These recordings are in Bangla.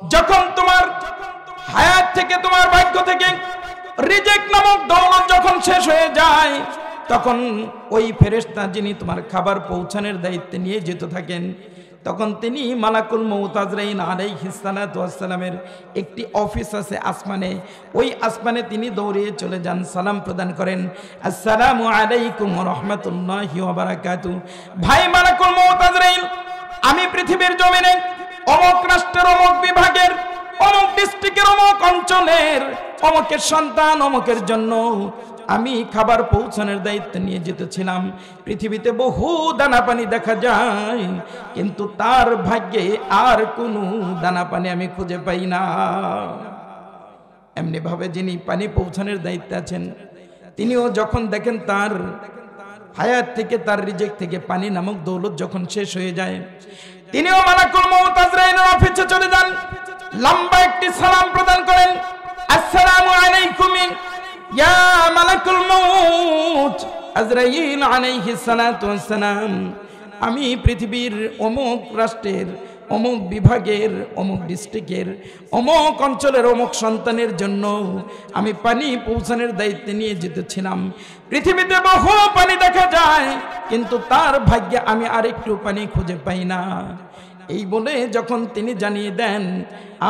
যখন তোমার হায়াত থেকে, তোমার ভাগ্য থেকে রিজিক নামক দৌলত যখন শেষ হয়ে যায়, তখন ওই ফেরেশতা যিনি তোমার খাবার পৌঁছানোর দায়িত্বে নিয়ে যেতে থাকেন, তখন তিনি মালাকুল মউত আজরাইল আলাইহিস সালাতু ওয়াস সালামের একটি অফিস আছে আসমানে, ওই আসমানে তিনি দৌড়িয়ে চলে যান, সালাম প্রদান করেন, আসসালামু আলাইকুম ওয়া রাহমাতুল্লাহি ওয়া বারাকাতুহু। ভাই মালাকুল মউত আজরাইল, আমি পৃথিবীর জমিনে অমুক রাষ্ট্রের অমুক বিভাগের অমুক ডিস্ট্রিক্টের অমুক অঞ্চলের অমুকের সন্তান, অমুকের জন্য আমি খাবার পৌঁছানোর দায়িত্ব নিয়ে যেতেছিলাম। পৃথিবীতে বহু দানা পানি দেখা যায়, কিন্তু তার ভাগ্যে আর কোনো দানা পানি আমি খুঁজে পাই না। এমনি ভাবে যিনি পানি পৌঁছানোর দায়িত্বে আছেন, তিনিও যখন দেখেন তার হায়াত থেকে, তার রিজিক থেকে পানি নামক দৌলত যখন শেষ হয়ে যায়, তিনিও মালাকুল মউত আজরাইলের অফিসে চলে যান, লম্বা একটি সালাম প্রদান করেন, আসসালামু আলাইকুম ইয়া মালাকুল মউত আজরাইল আলাইহিস সালাতু ওয়াস সালাম। আমি পৃথিবীর অমুক রাষ্ট্রের অমুক বিভাগের অমুক ডিস্ট্রিক্টের অমুক অঞ্চলের অমুক সন্তানের জন্য আমি পানি পৌঁছানোর দায়িত্বে নিয়ে যেতেছিলাম। পৃথিবীতে বহু পানি দেখা যায়, কিন্তু তার ভাগ্যে আমি আরেকটু পানি খুঁজে পাই না। এই বলে যখন তিনি জানিয়ে দেন,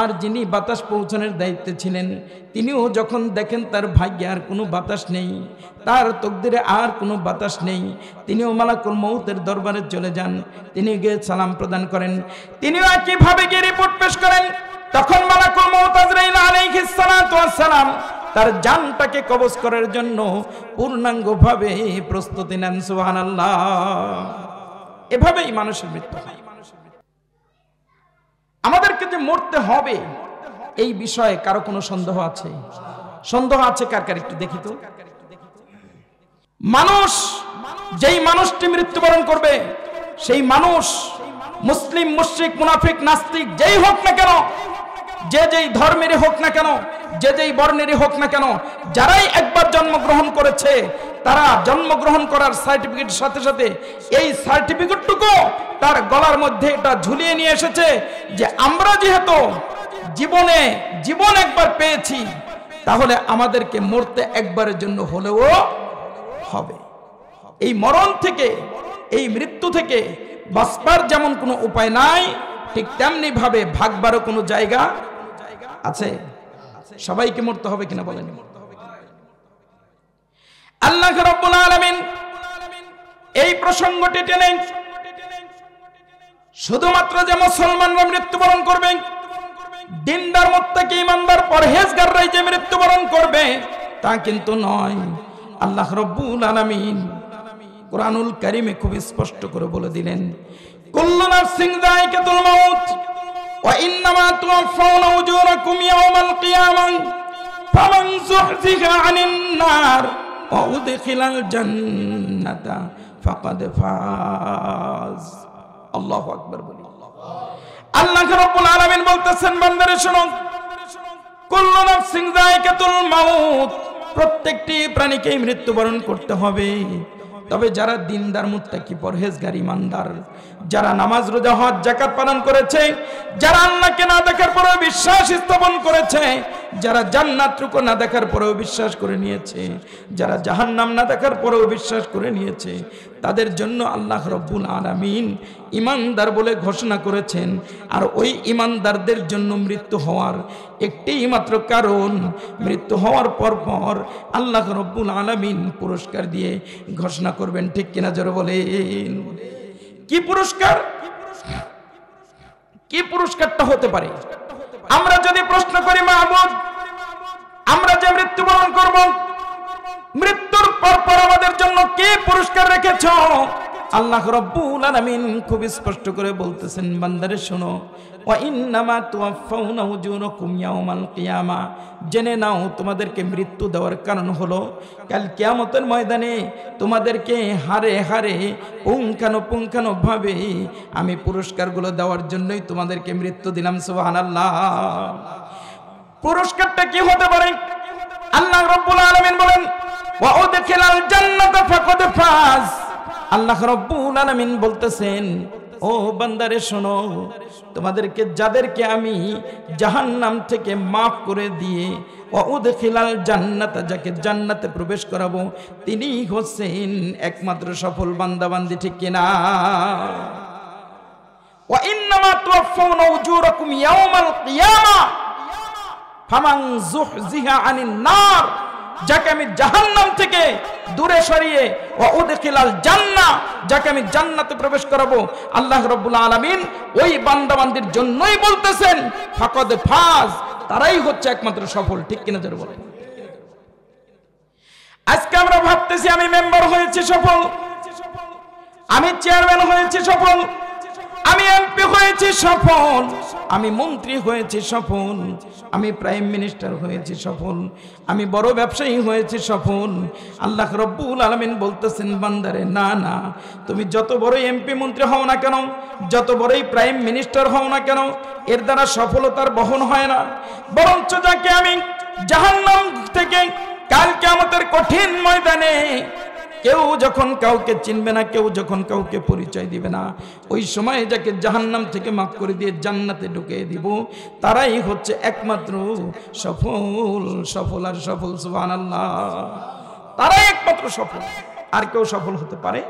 আর যিনি বাতাস পৌঁছানোর দায়িত্বে ছিলেন, তিনিও যখন দেখেন তার ভাগ্যে আর কোনো বাতাস নেই, তার তকদিরে আর কোনো বাতাস নেই, তিনিও মালাকুল মউতের দরবারে চলে যান, তিনি গিয়ে সালাম প্রদান করেন, তিনিও একইভাবে গিয়ে রিপোর্ট পেশ করেন। তখন মালাকুল মউত আজরাইল আলাইহিস সালাতু ওয়াস সালাম তার জানটাকে কবজ করার জন্য পূর্ণাঙ্গভাবে প্রস্তুতি নেন। সুবহানাল্লাহ। এভাবেই মানুষের মৃত্যু হয়। আমাদেরকে যে মরতে হবে এই বিষয়ে কারো কোনো সন্দেহ আছে? সন্দেহ আছে কার কার? একটু দেখি তো। মানুষ, যেই মানুষটি মৃত্যুবরণ করবে, সেই মানুষ মুসলিম, মুশরিক, মুনাফিক, নাস্তিক যেই হোক না কেন, যে যেই ধর্মেরই হোক না কেন, যে যেই বর্ণেরই হোক না কেন, যারাই একবার জন্মগ্রহণ করেছে, তারা জন্মগ্রহণ করার সার্টিফিকেটের সাথে সাথে এই সার্টিফিকেটটুকু তার গলার মধ্যে এটা ঝুলিয়ে নিয়ে এসেছে যে আমরা যেহেতু জীবন একবার পেয়েছি, তাহলে আমাদেরকে মরতে একবারের জন্য হলেও হবে। এই মরণ থেকে, এই মৃত্যু থেকে বাঁচবার যেমন কোনো উপায় নাই, ঠিক তেমনি ভাবে ভাগবারও কোনো জায়গা আছে। সবাইকে মরতে হবে কিনা বলেন? আল্লাহ রাব্বুল আলামিন এই প্রসঙ্গটি টেনেন শুধুমাত্র যে মুসলমানরা মৃত্যুবরণ করবে, দিনদার, মুত্তাকি, ঈমানদার, পরহেজগাররাই যে মৃত্যুবরণ করবে তা কিন্তু নয়। আল্লাহ রাব্বুল আলামিন কুরআনুল কারীমে খুব স্পষ্ট করে বলে দিলেন, কুল্লু নাফসিন যায়িকাতুল মাউত ওয়া ইন্নামা তুওয়াফাউনা উজুরাকুম ইয়াওমাল কিয়ামাহ ফামান যুহযিহা আনিন নার ওয়া উদখিলাল জান্নাতা ফাকাদ ফাজ। আল্লাহু আকবার বলি। আল্লাহ রাব্বুল আলামিন বলতেছেন, বান্দারে শোনো, কুল্লু নাফসিন যায়িকাতুল মাউত, প্রত্যেকটি প্রাণীকেই মৃত্যুবরণ করতে হবে। তবে যারা দিনদার, মুত্তাকি, পরহেজগার, ঈমানদার, যারা নামাজ, রোজা, হজ, যাকাত পালন করেছে, যারা আল্লাহকে না দেখার পরেও বিশ্বাস স্থাপন করেছে, যারা জান্নাতটুকু না দেখার পরেও বিশ্বাস করে নিয়েছে, যারা জাহান্নাম না দেখার পরেও বিশ্বাস করে নিয়েছে, তাদের জন্য আল্লাহ রাব্বুল আলামিন ঈমানদার বলে ঘোষণা করেছেন। আর ওই ঈমানদারদের জন্য মৃত্যু হওয়ার একটি মাত্র কারণ, মৃত্যু হওয়ার পর আল্লাহ রাব্বুল আলামিন পুরস্কার দিয়ে ঘোষণা করবেন। ঠিক কিনা জোরে বলেন? কি পুরস্কার? কি পুরস্কারটা হতে পারে? আমরা যদি প্রশ্ন করি, মাহবুব, আমরা যে মৃত্যুবরণ করব, মৃত্যুর পর আমাদের জন্য কি পুরস্কার রেখেছ? আল্লাহ রাব্বুল আলামিন খুব স্পষ্ট করে বলতেছেন, বান্দারে শোনো, ওয়া ইন্নামা তুওয়াফাউনা উজুরাকুম ইয়াওমাল কিয়ামা, জেনে নাও তোমাদেরকে মৃত্যু দেওয়ার কারণ হলো কাল কিয়ামতের ময়দানে তোমাদেরকে হারে হারে পুঙ্খানো ভাবে আমি পুরস্কারগুলো দেওয়ার জন্যই তোমাদেরকে মৃত্যু দিলাম। সুবহানাল্লাহ। পুরস্কারটা কি হতে পারে? আল্লাহ রাব্বুল আলামিন বলেন, ওয়া উদখিলাল জান্নাতা ফাকাদ ফাজ। আল্লাহ রাব্বুল আলামিন বলতেছেন, ও ও বান্দারে শোনো, তোমাদেরকে যাদেরকে আমি জাহান্নাম থেকে মাফ করে দিয়ে ওয়াউদখিলাল জান্নাত, যাকে জান্নাতে প্রবেশ করাবো, তিনি হচ্ছেন একমাত্র সফল বান্দাবান্দি, ঠিক কিনা? ওয়া ইন্নামা তুওয়াফাউনা উজুরাকুম ইয়াওমাল কিয়ামা ফামান যুহজিহা আনিন নার, যাকে আমি জাহান্নাম থেকে দূরে সরিয়ে ওয়াউদখিলাল জান্নাহ, যাকে আমি জান্নাতে প্রবেশ করাবো, আল্লাহ রাব্বুল আলামিন ওই বান্দাবান্দির জন্যই বলতেছেন ফাকাদ ফাজ, তারাই হচ্ছে একমাত্র সফল, ঠিক কিনা জোরে বলেন। আজকে আমরা ভাবতেছি আমি মেম্বার হয়েছি সফল, আমি চেয়ারম্যান হয়েছি সফল, আমি এমপি হয়েছি সফল, আমি মন্ত্রী হয়েছি সফল, আমি প্রাইম মিনিস্টার হয়েছি সফল, আমি বড় ব্যবসায়ী হয়েছি সফল। আল্লাহ রাব্বুল আলামিন বলতেছেন বান্দারে, না না, তুমি যত বড় এমপি মন্ত্রী হও না কেন, যত বড়ই প্রাইম মিনিস্টার হও না কেন, এর দ্বারা সফলতার বহন হয় না। বরঞ্চ যাকে আমি জাহান্নাম থেকে কাল কিয়ামতের কঠিন ময়দানে কেউ যখন কাউকে চিনবে না, কেউ যখন কাউকে পরিচয় দিবে না, ওই সময় যাকে জাহান্নাম থেকে মাফ করে দিয়ে জান্নাতে ঢুকিয়ে দিব, তারাই হচ্ছে একমাত্র সফল। সফল আর সফল, সুবহানাল্লাহ, তারাই একমাত্র সফল, আর কেউ সফল হতে পারে